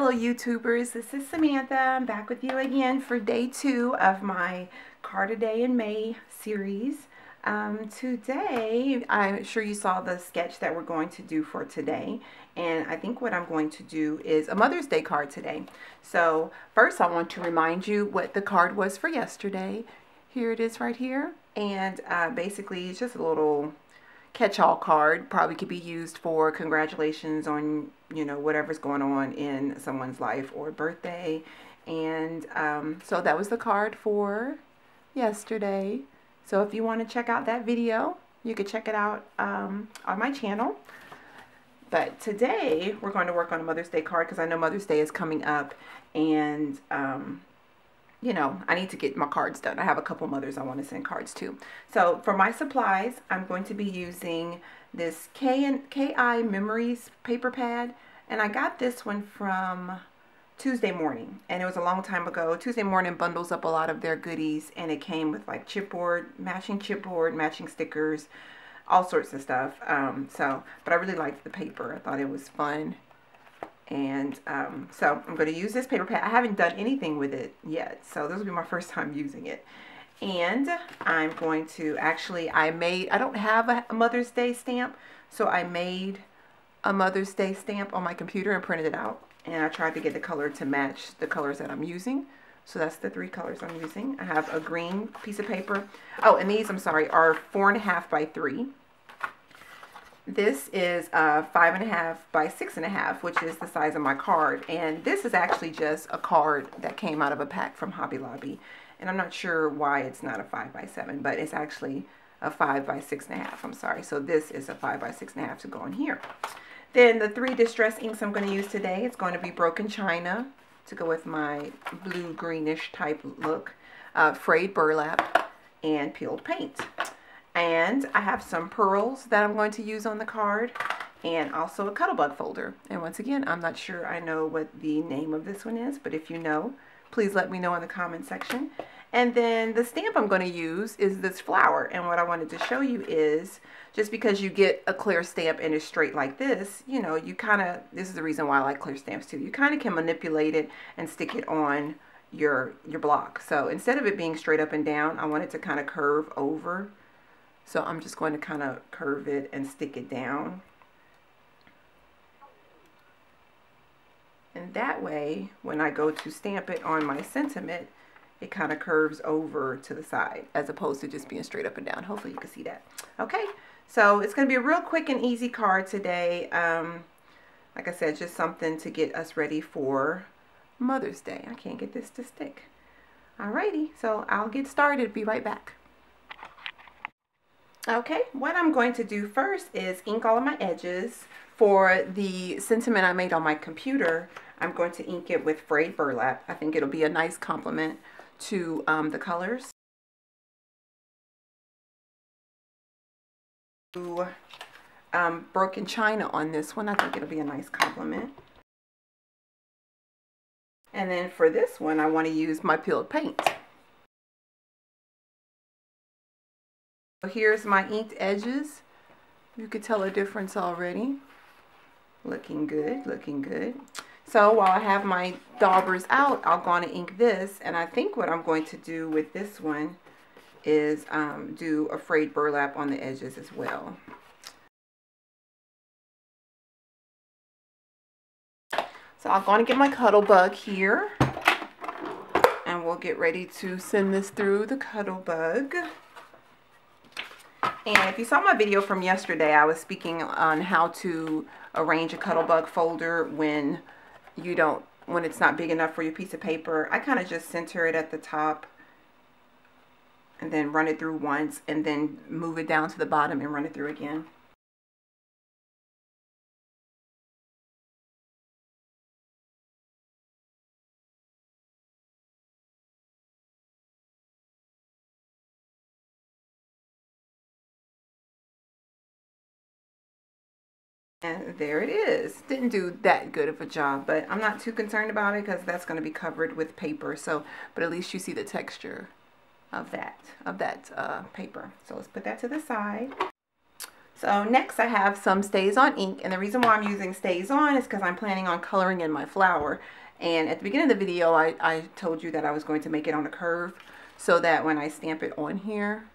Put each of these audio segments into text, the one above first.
fellow YouTubers, this is Samantha. I'm back with you again for day 2 of my Card a Day in May series. Today, I'm sure you saw the sketch that we're going to do for today, and I think what I'm going to do is a Mother's Day card today. So first I want to remind you what the card was for yesterday. Here it is right here, and basically it's just a little catch-all card. Probably could be used for congratulations on, you know, whatever's going on in someone's life or birthday. And so that was the card for yesterday. So if you want to check out that video, you could check it out on my channel. But today we're going to work on a Mother's Day card because I know Mother's Day is coming up, and you know, I need to get my cards done. I have a couple mothers I want to send cards to. So for my supplies, I'm going to be using this K.I. Memories paper pad, and I got this one from Tuesday Morning, and it was a long time ago. Tuesday Morning bundles up a lot of their goodies, and it came with like chipboard, matching stickers, all sorts of stuff. But I really liked the paper. I thought it was fun. And so I'm going to use this paper pad. I haven't done anything with it yet, so this will be my first time using it. And I'm going to I don't have a Mother's Day stamp, so I made a Mother's Day stamp on my computer and printed it out. And I tried to get the color to match the colors that I'm using. So that's the 3 colors I'm using. I have a green piece of paper. Oh, and these, I'm sorry, are 4.5 by 3. This is 5.5 by 6.5, which is the size of my card. And this is actually just a card that came out of a pack from Hobby Lobby. And I'm not sure why it's not a 5 by 7, but it's actually a 5 by 6.5. I'm sorry. So this is a 5 by 6.5 to go in here. Then the 3 distress inks I'm going to use today, it's going to be Broken China to go with my blue greenish type look, frayed burlap, and peeled paint. And I have some pearls that I'm going to use on the card, and also a Cuttlebug folder. And once again, I'm not sure I know what the name of this one is, but if you know, please let me know in the comment section. And then the stamp I'm going to use is this flower. And what I wanted to show you is, just because you get a clear stamp and it's straight like this, you know, you kind of, this is the reason why I like clear stamps too. You kind of can manipulate it and stick it on your block. So instead of it being straight up and down, I want it to kind of curve over. So I'm just going to kind of curve it and stick it down. And that way, when I go to stamp it on my sentiment, it kind of curves over to the side as opposed to just being straight up and down. Hopefully you can see that. Okay, so it's going to be a real quick and easy card today. Like I said, just something to get us ready for Mother's Day. I can't get this to stick. Alrighty, so I'll get started. Be right back. Okay, what I'm going to do first is ink all of my edges. For the sentiment I made on my computer, I'm going to ink it with frayed burlap. I think it'll be a nice complement to the colors. Broken China on this one. I think it'll be a nice complement. And then for this one, I want to use my peeled paint. So here's my inked edges. You could tell a difference already. Looking good, looking good. So while I have my daubers out, I'm going to ink this. And I think what I'm going to do with this one is do a frayed burlap on the edges as well. So I'm going to get my Cuttlebug here. And we'll get ready to send this through the Cuttlebug. And if you saw my video from yesterday, I was speaking on how to arrange a Cuttlebug folder when it's not big enough for your piece of paper. I kind of just center it at the top and then run it through once and then move it down to the bottom and run it through again. And there it is. Didn't do that good of a job, but I'm not too concerned about it because that's going to be covered with paper. So, but at least you see the texture of that paper. So let's put that to the side. So next I have some StazOn ink, and the reason why I'm using StazOn is because I'm planning on coloring in my flower. And at the beginning of the video, I told you that I was going to make it on a curve so that when I stamp it on here,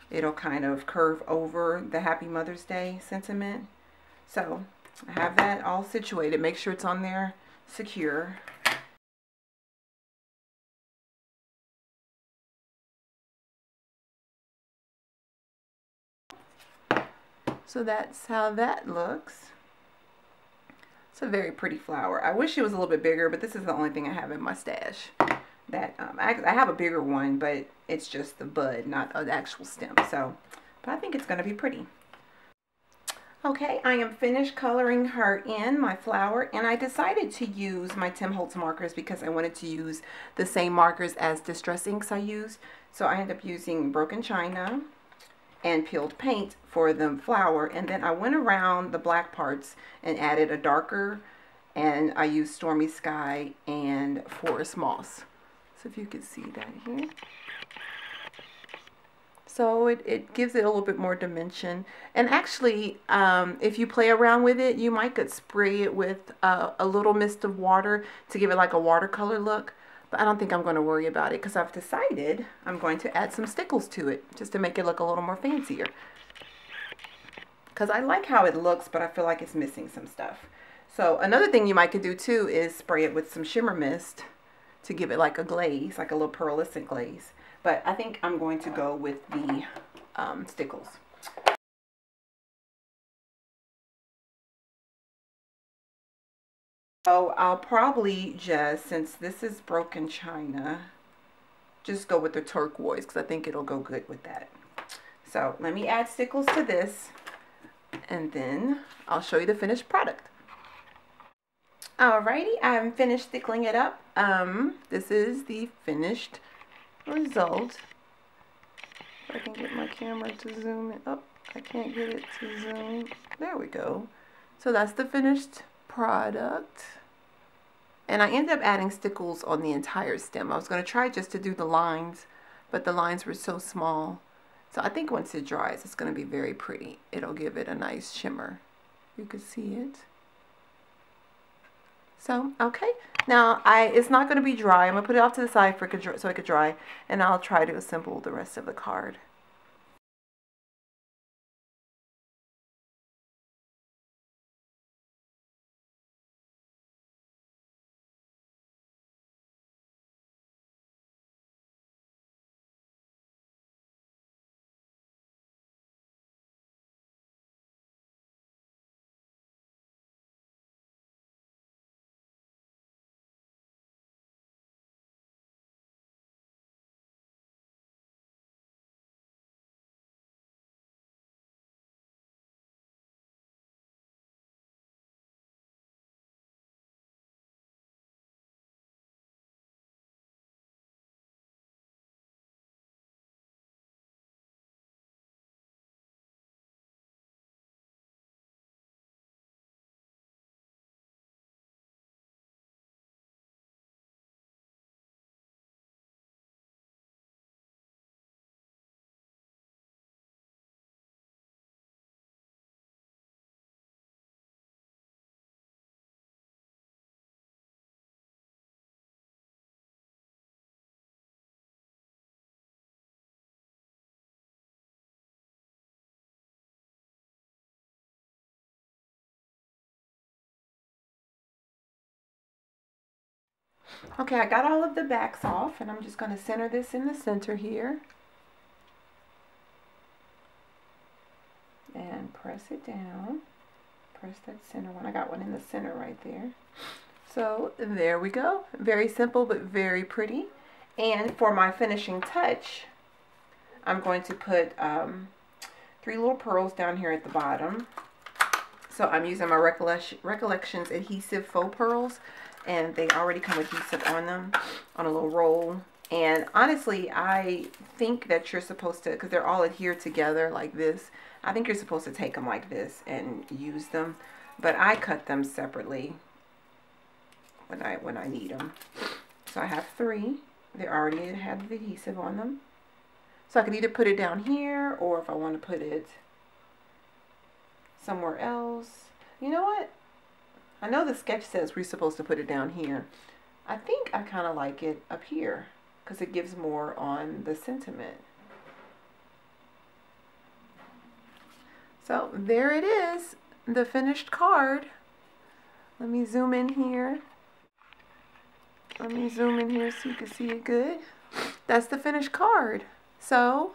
it'll kind of curve over the Happy Mother's Day sentiment. So I have that all situated. Make sure it's on there secure. So that's how that looks. It's a very pretty flower. I wish it was a little bit bigger, but this is the only thing I have in my stash. That I have a bigger one, but it's just the bud, not an actual stem. So, but I think it's going to be pretty. Okay, I am finished coloring her in, my flower, and I decided to use my Tim Holtz markers because I wanted to use the same markers as Distress inks I use. So I ended up using Broken China and peeled paint for the flower, and then I went around the black parts and added a darker, and I used Stormy Sky and Forest Moss. So if you could see that here. So it gives it a little bit more dimension. And actually, if you play around with it, you might could spray it with a little mist of water to give it like a watercolor look. But I don't think I'm going to worry about it because I've decided I'm going to add some stickles to it just to make it look a little more fancier. Because I like how it looks, but I feel like it's missing some stuff. So another thing you might could do too is spray it with some shimmer mist to give it like a glaze, like a little pearlescent glaze. But I think I'm going to go with the stickles. So I'll probably just, since this is Broken China, just go with the turquoise because I think it'll go good with that. So let me add stickles to this and then I'll show you the finished product. Alrighty, I'm finished stickling it up. This is the finished result. If I can get my camera to zoom in. Oh, I can't get it to zoom. There we go. So that's the finished product. And I ended up adding stickles on the entire stem. I was going to try just to do the lines, but the lines were so small. So I think once it dries, it's going to be very pretty. It'll give it a nice shimmer. You can see it. So, okay. Now, it's not going to be dry. I'm going to put it off to the side so it could dry. And I'll try to assemble the rest of the card. Okay, I got all of the backs off, and I'm just going to center this in the center here. And press it down. Press that center one. I got one in the center right there. So there we go. Very simple, but very pretty. And for my finishing touch, I'm going to put 3 little pearls down here at the bottom. So I'm using my Recollections adhesive faux pearls, and they already come with adhesive on them on a little roll. And honestly, I think that you're supposed to, because they're all adhered together like this, I think you're supposed to take them like this and use them. But I cut them separately when I need them. So I have 3. They already have the adhesive on them. So I could either put it down here, or if I want to put it somewhere else. You know what? I know the sketch says we're supposed to put it down here. I think I kind of like it up here because it gives more on the sentiment. So there it is, the finished card. Let me zoom in here. Let me zoom in here so you can see it good. That's the finished card. So,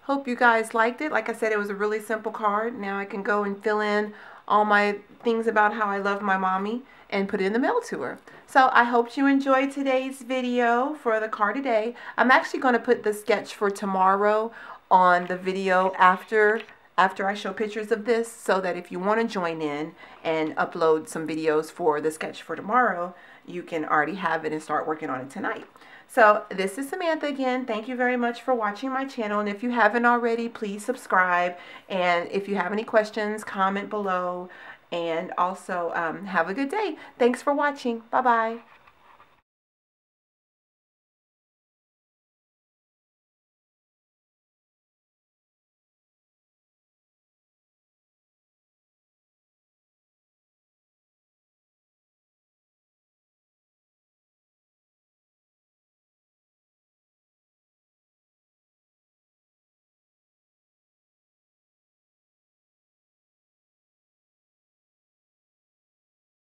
hope you guys liked it. Like I said, it was a really simple card. Now I can go and fill in all my things about how I love my mommy and put it in the mail to her. So I hope you enjoyed today's video for the card today. I'm actually going to put the sketch for tomorrow on the video after I show pictures of this, so that if you want to join in and upload some videos for the sketch for tomorrow, you can already have it and start working on it tonight. So this is Samantha again. Thank you very much for watching my channel, and if you haven't already, please subscribe, and if you have any questions, comment below, and also have a good day. Thanks for watching. Bye-bye.